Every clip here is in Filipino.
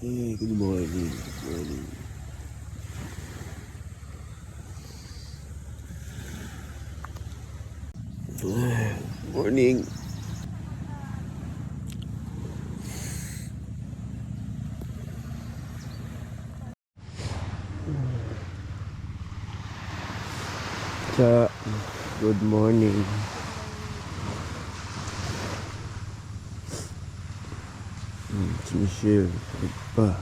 Hey, good morning. Good morning. Morning. Good morning. Si Michelle, pa.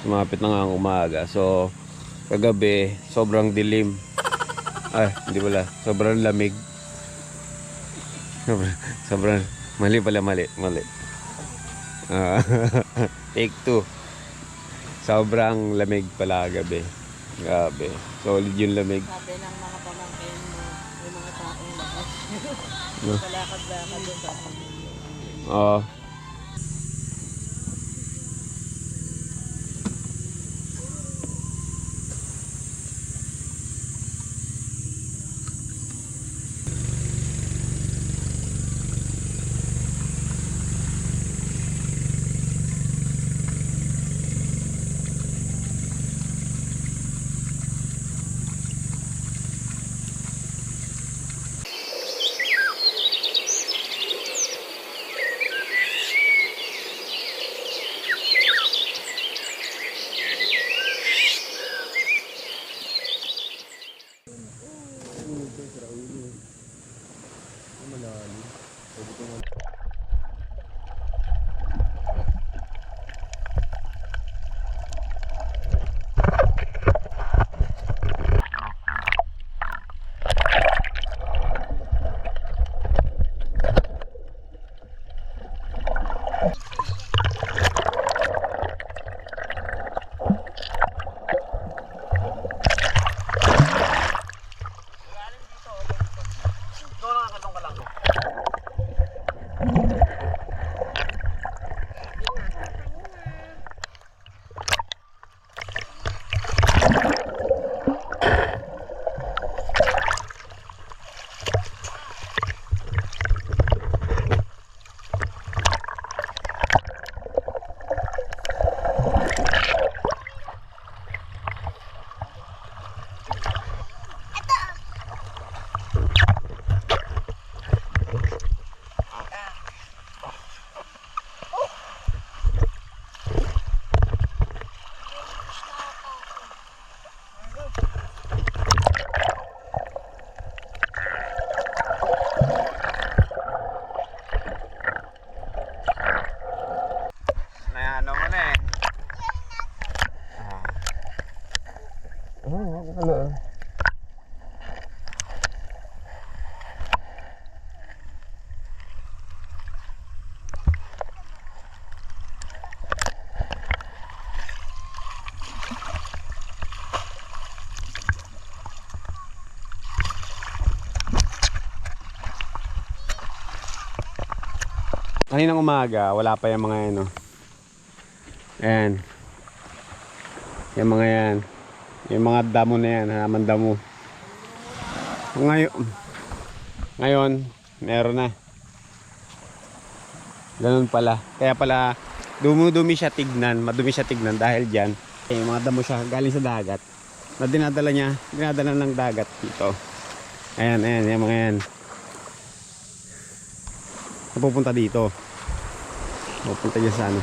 Sumapit na nga ang umaga. So, kagabi, sobrang dilim. Ay, hindi pala. Sobrang lamig. Sobrang, mali pala, mali. Ah, take 2. Sobrang lamig pala kagabi. Grabe. Solid yung lamig. Sabi ng mga pamangkin mo, may mga taong lakas. Kalakad-lakad doon sa Oo. Kaninang umaga, wala pa yung mga yan, no? Ayan. Yung mga yan. Yung mga damo na yan, halaman damo. Ngayon, meron na. Ganun pala. Kaya pala, madumi siya tignan dahil dyan. Yung mga damo siya galing sa dagat. Na dinadala ng dagat dito. Ayan, yung mga yan. Pupunta dito. Pupunta dyan sa ano.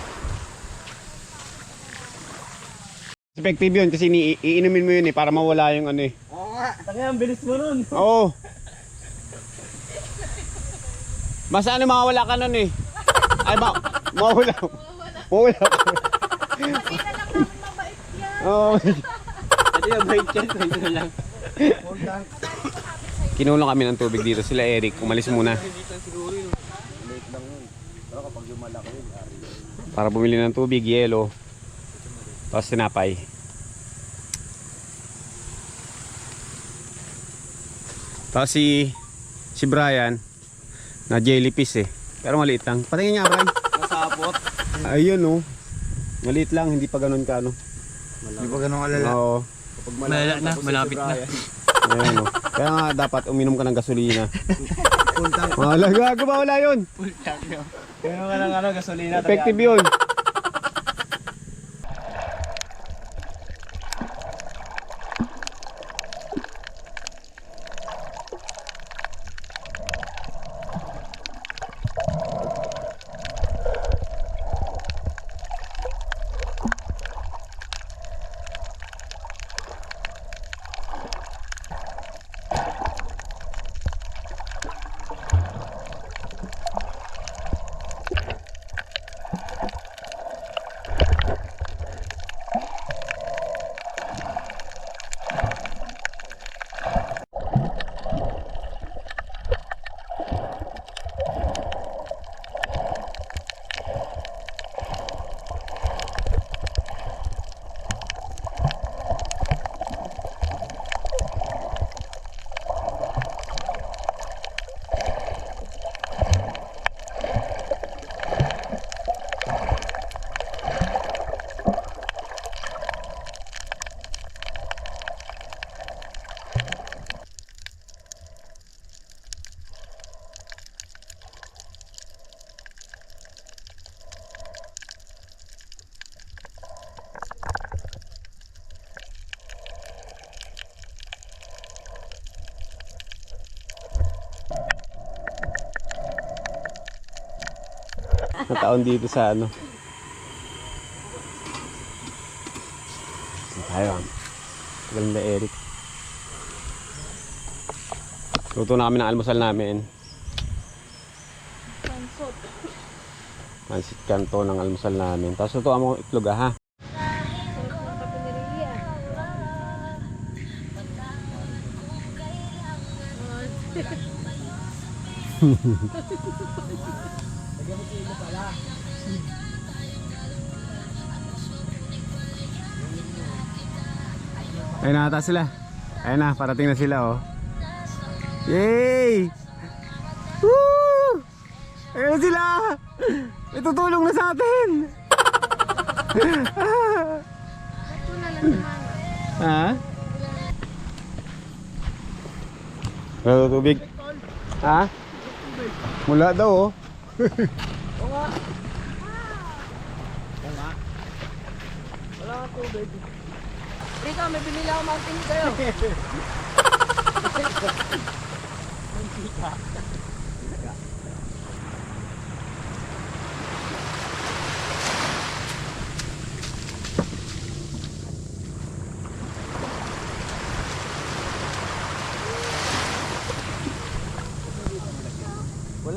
Effective yun kasi iinumin mo yun para mawala yung ano eh. Oo nga. Ang bilis mo nun. Oo. Basta ano mawala ka nun eh. Ay mawala. Mawala. Pati na lang namin mabait yan. Oo. Pati mabait yan. Pwede na lang. Kinulong kami ng tubig dito. Sila Eric, umalis muna. Para bumili ng tubig, yelo. Tapos tinapay. Tapos si Brian Na jellyfish eh. Pero maliit lang. Patingin nga, Bray. Masapot. Ayun oh. Maliit lang, hindi pa ganun ka ano. Hindi pa ganun kalala. Oo. Kapag Malala na, malapit na. Ayan oh. Kaya nga dapat uminom ka ng gasolina. Puntang. Wala, gago ba wala yun? Ganun ka ng ano, gasolina. Effective yun. Nataon dito sa ano. Tayo. Galing na Eric. Luto na kami ng almusal namin. Pansit kanto ng almusal namin. Tapos luto mo itlog ha. Ayun na ata sila. Ayun na, parating na sila oh. Yay! Woo! Ayun sila! Itutulong na sa atin! Ha? Wala tubig? Ha? Mula daw oh. Wala ka tubig. Rito, may binila ako mountain kayo.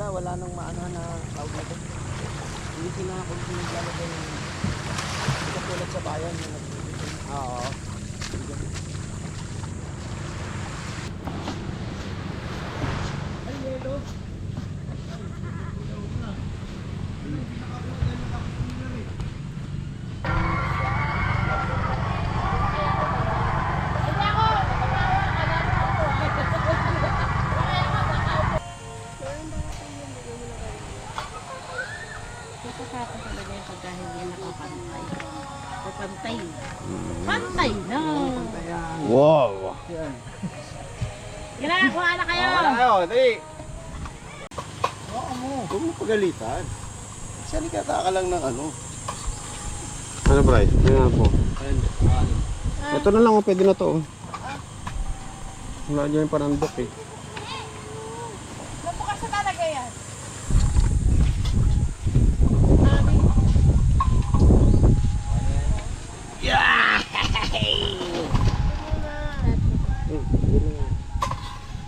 Wala nang maano na tawag nito. Hindi sila kung sino naglalagay ng katulad sa bayan. Oo. Ay, yelo. Nakakatawa talaga yung pagka hindi nakapantay. Kapantay. Pantay na. Wow! Ginagawa na kayo. Wala kayo, dali. Oo mo. Huwag mo pagalitan. Salikata ka lang ng ano. Ano Bryce? Ano nga po? Ayun. Ito na lang oh, pwede na to oh. Wala dyan yung panandok eh. Nabukas na talaga yan.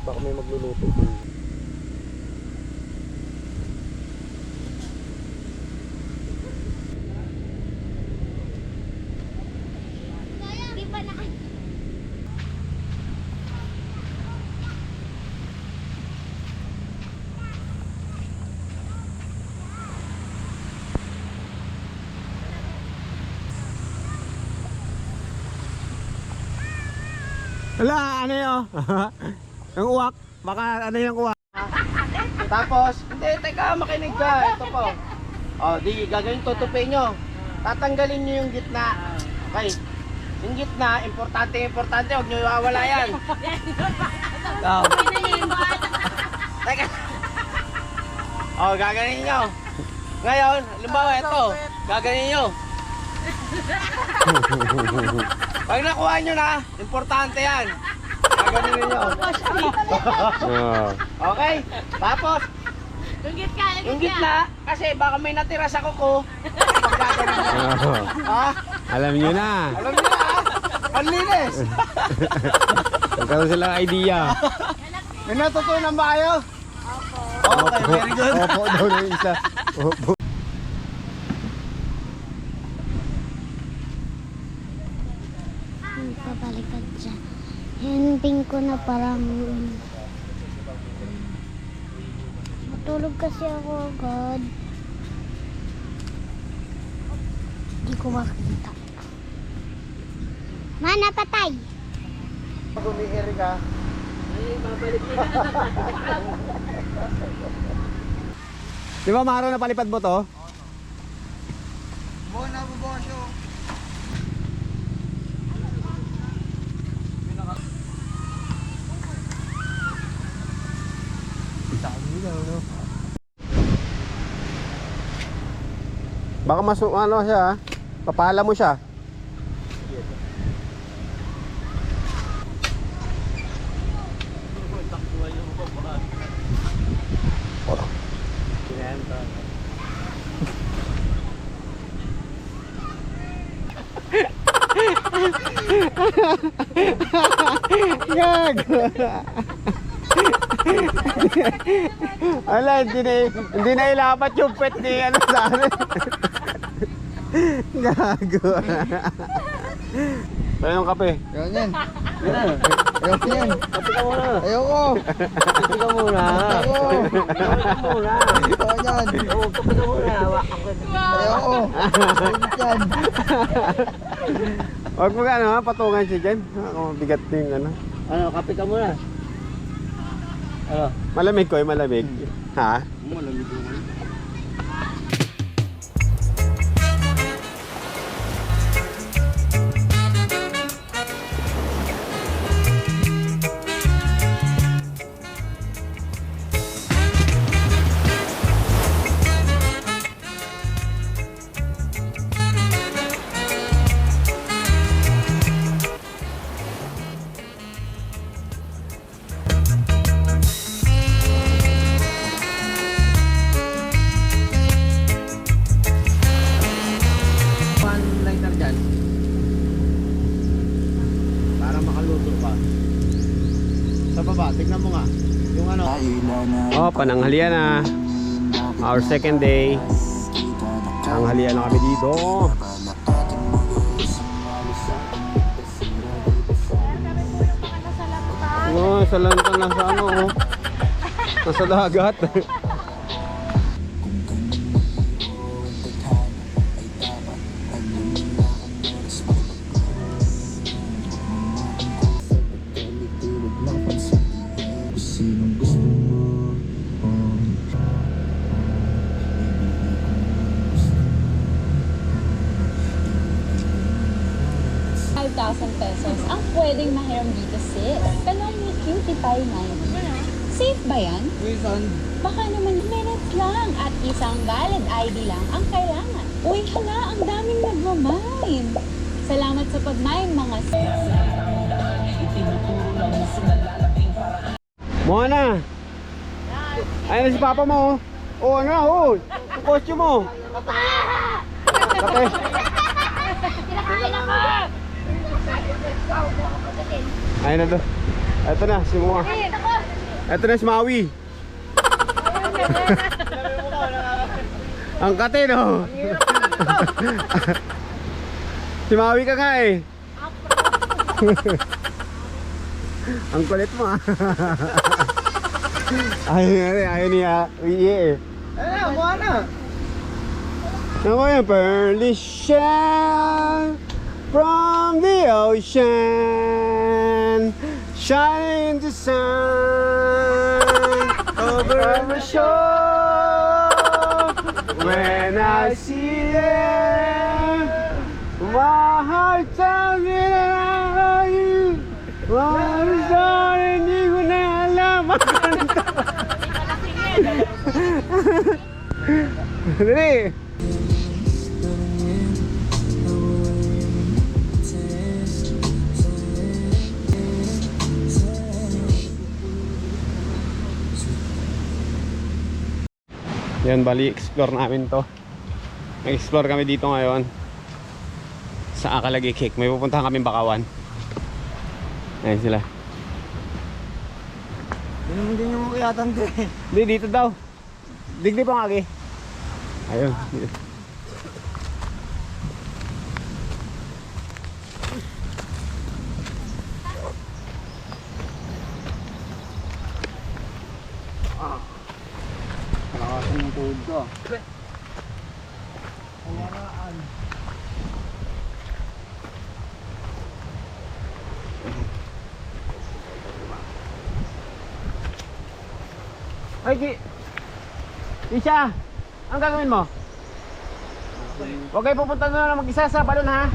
Baka may magluluto. Wala, ano yun? Ang uwak. Baka ano yung uwak. Tapos, hindi, teka, makinig ka. Ito po. O, di, gagawin tutupin nyo. Tatanggalin nyo yung gitna. Okay. Yung gitna, importante, huwag nyo iwawala yan. Oh. Teka. O, gaganin nyo. Ngayon, halimbawa ito, gaganin nyo. Pag nakuha nyo na, importante yan. Gaganin nyo. Oh. Okay? Tapos, Yung yung gitna, kasi baka may natira sa kuko. Pag gaganin nyo. Oh. Ha? Alam nyo na. Alam nyo na, ha? Panlinis. Magkaroon silang idea. May natutunan ba kayo? Okay, very good. Opo daw na isa. Opo. Pabaliktad siya. Hinting ko na parang matulog kasi ako agad. Hindi ko makita. Mana patay! Gumi-iri ka. Di ba Maro, napalipad mo to? Buwan na bubukas yun. Baka ano siya, papala mo siya. Gag! Ala, hindi na ilapat yung pet ni ano sa akin. Gago. Tayo yung kape. Yan yan. Ayoko yan. Kapi ka muna. Ayoko. Kapi ka muna. Ayoko. Kapi ka muna. Ayoko yan. Oo, kapi ka muna. Hawakan ko. Ayoko. Ayoko yan. Huwag mo ano ha, patungan siya dyan. Bigat na yung ano. Ano, kapi ka muna. Ano? Malamig ko, malamig. Ha? Malamig naman. Lighter dyan. Para makaluto pa. Sa baba, tignan mo nga. Yung ano. Oh, pananghalian na. Our second day. Pananghalian na kami dito. Oh, sa lantan na sa ano. Oh. Nasa dagat. Sinong gusto mo? 5,000 pesos ang pwedeng mahiram dito, sis. Tanong ni Cutie Pie 90. Safe ba yan? Wilson. Baka naman minutes lang at isang valid ID lang ang kailangan. Uy, hala, ang daming nagmamine. Salamat sa pag-mine, mga sis. Mona! Ayun na si Papa mo. Oh, ano? Oh, yung costume mo. Kape. Ayun na to. Ito na, si Mua. Ito na si Maui. Ang kate, no? Si Maui ka nga eh. Ang kulit mo ah. Ayaw niya. Iye eh. Ano, mukha na. Ako yung pearly shell from the ocean, shining in the sun. Oh, over the shore. When I see them, my heart tells me that I love you. What is that? Hindi ko na alam. Dali. Yan, bali explore namin to. Mag-explore kami dito ngayon sa Akalagi Cake. May pupuntahan kaming Bakawan. Ayan sila. Hindi naman din yung kayatan ko eh. Hindi, dito daw. Digdi pa nga, ayun. Nakasan yung tuhod ko. Ay, Isha, ang gagawin mo? Huwag kayo pupunta na mag-isa sa balon, ha?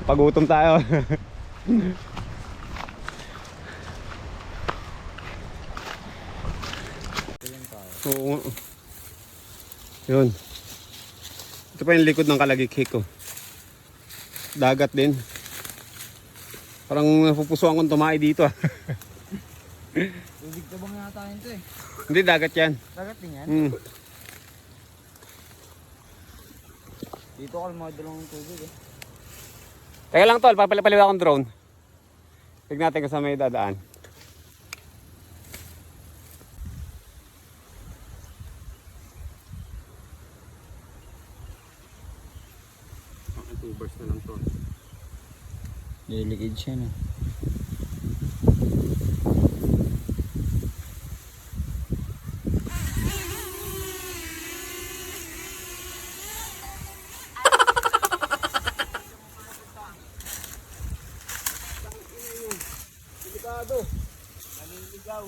Pagutom tayo. Oo. Yun. Ito pa yung likod ng Kalagi Cake ko. Dagat din. Parang napupusuan kong tumae dito ah. Tubig tabang yata yun to eh. Hindi, dagat yan. Dagat din yan? Dito kalmado lang yung tubig eh. Teka lang tol, papalipaliwa akong drone. Tignan natin kung saan may dadaan. Tubers na lang to. Lilikid siya na. Delikado. Naliligaw.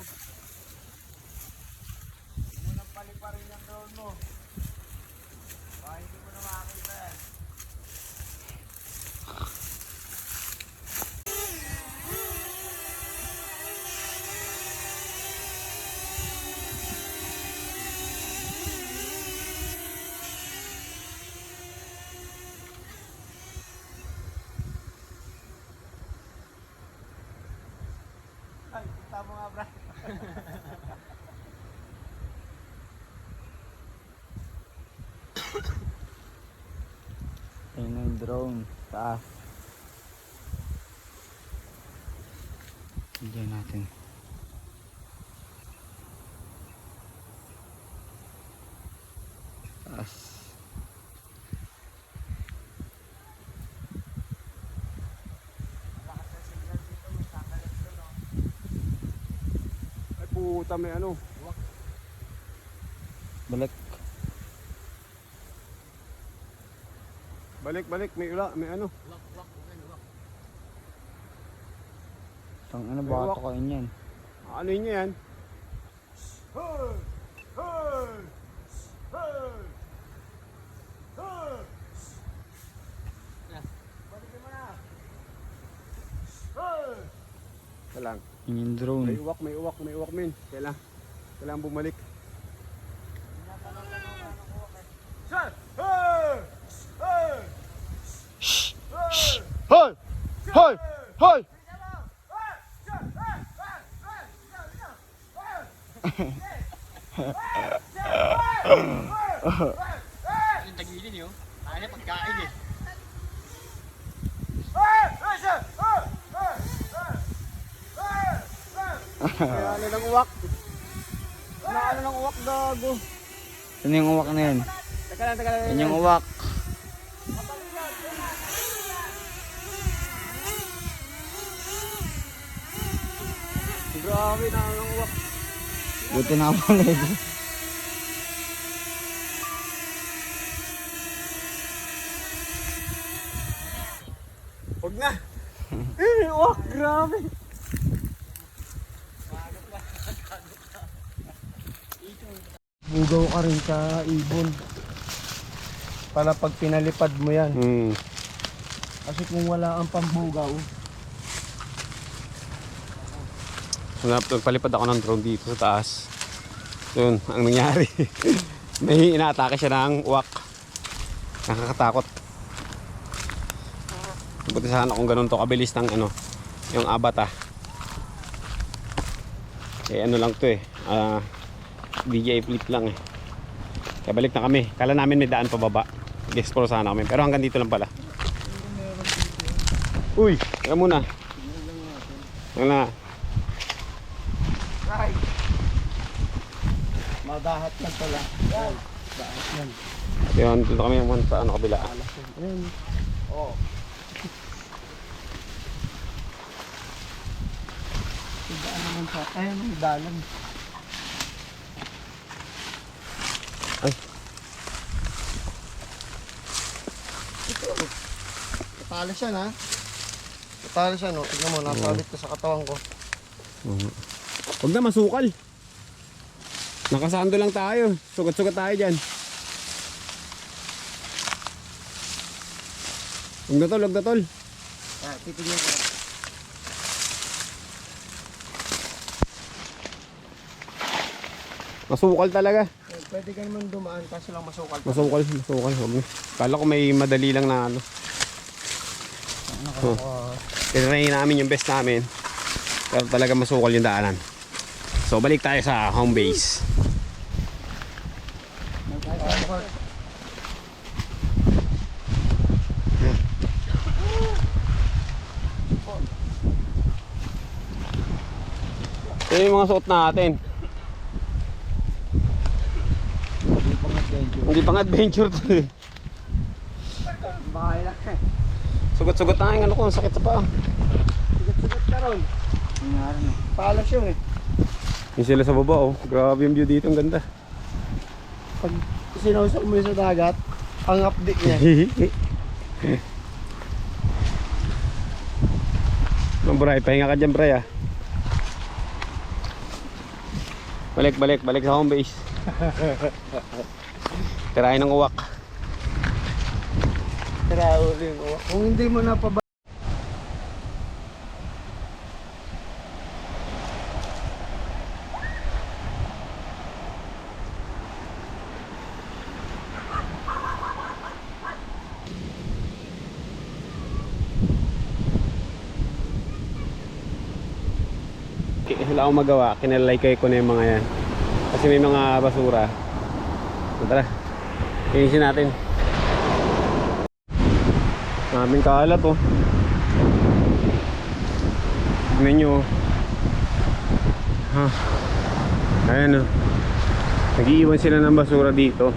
Munang paliparin yung drone mo. Baka hindi mo na makakita yan. Ay, kita mo nga, bra. Ayun na yung drone. Taas. Diyan natin. Taas. Ay puta, may ano. Balik. Balik, may ula, may ano. Tang ano baka kain yan. Ano yun yan? Kailang. Yun yung drone. May uwak min. Kailangan bumalik. Hoy! Hoy! Hoy! Yung tagilin yun. Kaya pagkain eh. Ano ng uwak? Ano ng uwak, gago? Ano yung uwak na yun? Teka lang. Yan yung uwak. Grabe na ang wak. Buti na pala eh. Huwag na. Wak, grabe. Bugaw ka rin sa ibon. Para pag pinalipad mo yan. Kasi kung wala ang pambugaw, Palipad ako ng drone dito sa taas. Yun, ang nangyari. May inaatake siya ng uwak. Nakakatakot. Buti sana kung ganun to kabilis ng ano, yung abata. Eh ano lang to eh. DJI flip lang eh. Kaya balik na kami. Kala namin may daan pababa. Mag-explore sana kami. Pero hanggang dito lang pala. Uy, teka muna. Wala. ay, madahat yan pala. Yan, dahat yan. Yun, dito kami naman sa ano kabila. Ayan. Oo. Daan naman sa, ayan ang dalan. Ay. Ito. Natali siya na. Natali siya no. Tignan mo, nasalit ka sa katawan ko. Huwag na masukal. Nakasando lang tayo. Sugat-sugat tayo dyan. Huwag na tol, huwag na tol. Ah, titignan ko. Masukal talaga. Pwede ka naman dumaan kasi lang masukal. Masukal, masukal. Huwag na. Kala ko may madali lang na ano. Tinry namin yung best namin. Pero talaga masukal yung daanan. So balik tayo sa home base. Ito yung mga suot natin. Hindi pang adventure to eh. Bahay lang eh. Sugat-sugat na yung ano ko, sakit sa paa. Sigat-sigat ka ron. Nangyari no. Palas yun eh. Yung sila sa baba oh, grabe yung view dito, ang ganda. Pag sinusok mo yun sa dagat, ang update niya. Bray, pahinga ka dyan Bray ah. Balik sa home base. Tirahin ng uwak. Traveling. Kung hindi mo na pa wala akong magawa, kinalalay ko na yung mga yan kasi may mga basura. So, tara, kinisin natin. Maraming kalat oh. Tignan nyo ha. Ayan oh, nag-iiwan sila ng basura dito.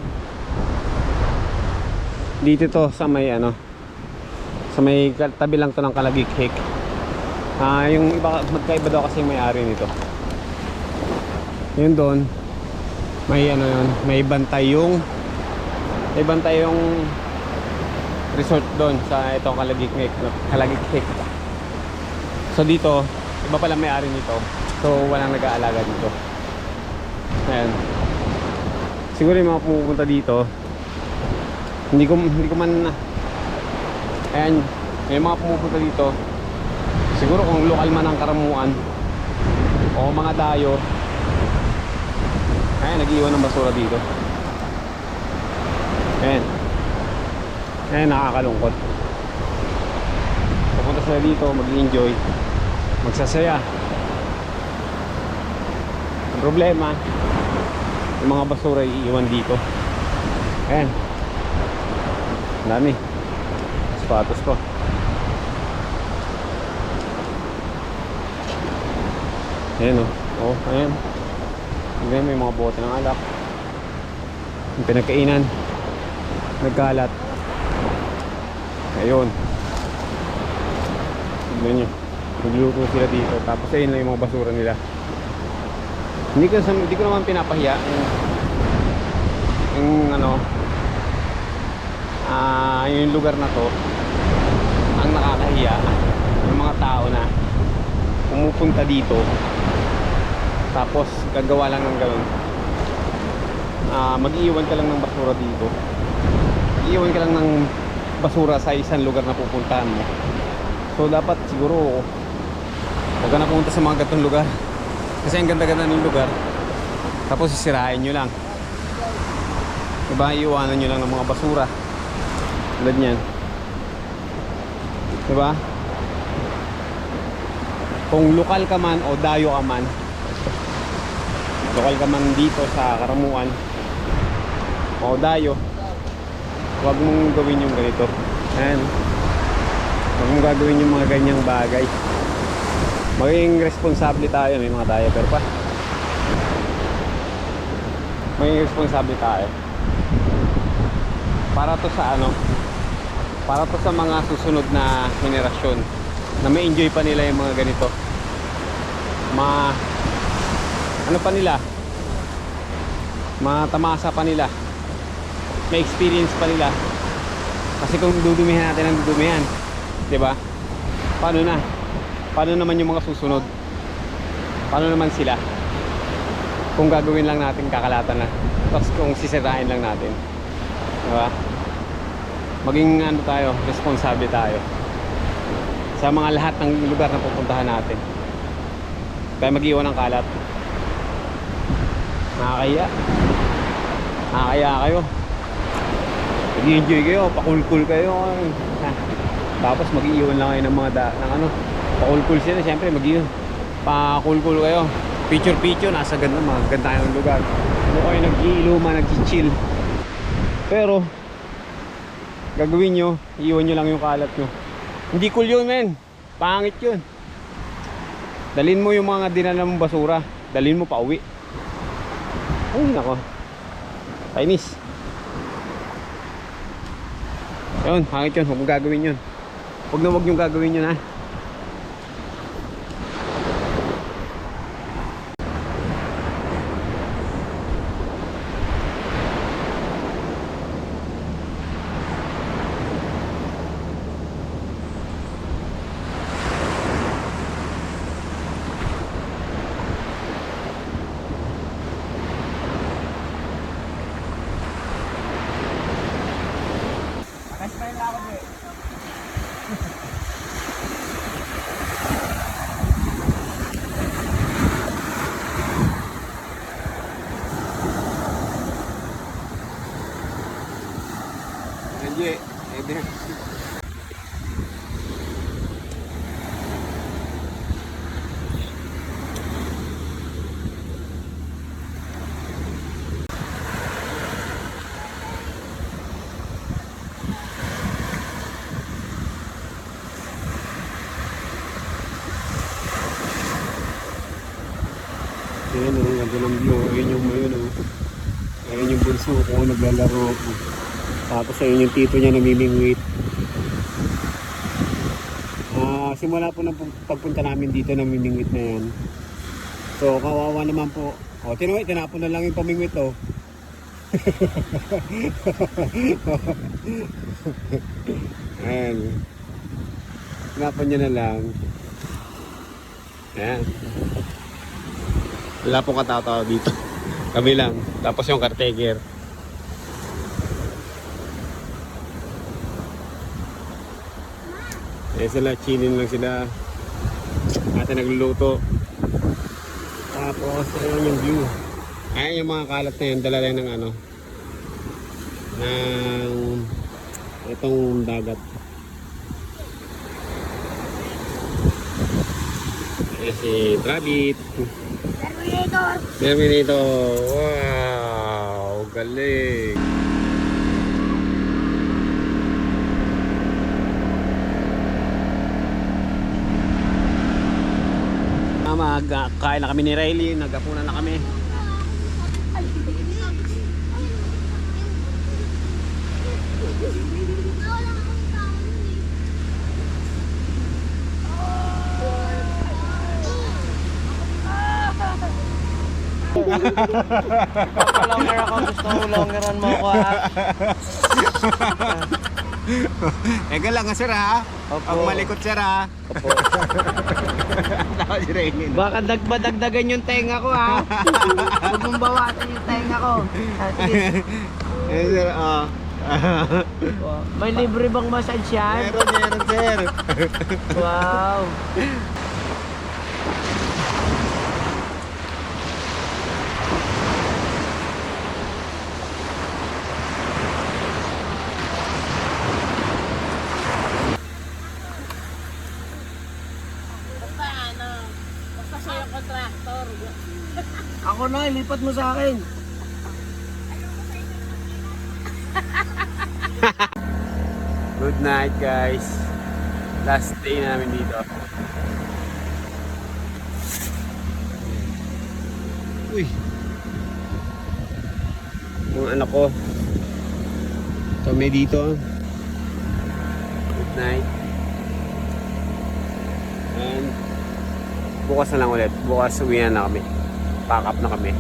Dito to sa may ano, sa may tabi lang to ng Kalagikik. Yung iba, magkaiba daw kasi yung may-ari nito. Yun doon, may ano yun, may bantay yung resort doon sa itong Kalagikik. So dito, iba pala may-ari nito. So walang nag-aalaga dito. Ayan. Siguro yung mga pupunta dito, hindi ko man, ayan, may mga pumupunta dito. Siguro kung lokal man ang karamuan o mga dayo, ayan, nag-iwan ng basura dito. Ayan, nakakalungkot. Pupunta sila dito, mag-enjoy, magsasaya. Ang problema, yung mga basura iiwan dito. Ayan, ang dami. Sapatos ko. Ayan o. Oh, ayan. Tignan, may mga bote ng alak. Yung pinagkainan. Nagkalat. Ayun. Tignan nyo. Nagluto sila dito. Tapos ayun lang yung mga basura nila. Hindi ko naman pinapahiya yung ano, yung lugar na to. Ang nakakahiya yung mga tao na pumupunta dito tapos gagawa lang ng gano'n. Mag-iwan ka lang ng basura dito, iiwan ka lang ng basura sa isang lugar na pupuntahan mo. So dapat siguro huwag ka na pumunta sa mga ganitong lugar kasi ang ganda-ganda ng lugar tapos sisirain nyo lang, diba? Iiwanan nyo lang ng mga basura tulad nyan, diba? Kung lokal ka man o dayo ka man, lokal ka man dito sa Karamuan o dayo, huwag mong gawin yung ganito. Ayan, huwag mong gagawin yung mga ganyang bagay. Maging responsable tayo. May mga diaper pa. Maging responsable tayo para to sa ano, para to sa mga susunod na henerasyon na ma-enjoy pa nila yung mga ganito, ano pa nila, matamasa pa nila, may experience pa nila. Kasi kung dudumihan natin ang dudumihan, diba? Paano naman yung mga susunod? Paano naman sila kung gagawin lang natin kakalatan na, tapos kung sisirain lang natin, diba? Maging ano tayo, responsable tayo sa mga lahat ng lugar na pupuntahan natin. Kaya mag-iwan ng kalat. Nakakaya kayo, nag-enjoy kayo, pakulkul kayo, tapos mag-iwan lang kayo ng mga ng ano, pakulkul sila. Siyempre mag-iwan, pakulkul kayo, picture nasa ganda, maganda yung lugar. Ano kayo nag-iiluma, nag-chill, pero gagawin nyo, iiwan nyo lang yung kalat nyo. Hindi cool yun, men. Pangit yun. Dalhin mo yung mga dinala mong basura, dalhin mo pa uwi. Ay nako, Chinese. Yun, pangit yun. Huwag mong gagawin yun. Huwag yung gagawin yun, ha. Ayan o, ganda ng view. Ayan yung mayon o. Ayan yung bunso ko naglalaro. Tapos ayun yung tito niya namimingwit. Simula po ng pagpunta namin dito namimingwit na yan. So kawawa naman po. O tinapon na lang yung pamingwit o. Ayan. Tinapon niya na lang. Ayan. Wala pong katao dito. Kami lang. Tapos yung caretaker. Eh sila, chilling lang sila. Ate nagluluto. Tapos ayun yung view. Ayan yung mga kalat na yun. Dala lang ng ano, ng itong dagat. Ayan si Rabbit. Terminator. Wow, galing. Kain na kami ni Riley, nagapunan na kami. Papalonger ako. Gusto ko longeran mo ako ha. Ega lang sir ha. Opo. Ang malikot sir ha. Opo. Tapos Rene. Baka badagdagan yung tenga ko ha. Huwag mong bawasan yung tenga ko. Ah, sige. Eh sir, May libre bang massage yan? meron sir. Wow. Basta ano, basta siya yung contractor. Ako na, ilipat mo sa akin. Good night guys. Last day namin dito. Uy. Yung anak ko. Kami dito. Good night. And bukas na lang ulit. Bukas uwi na kami. Pack up na kami.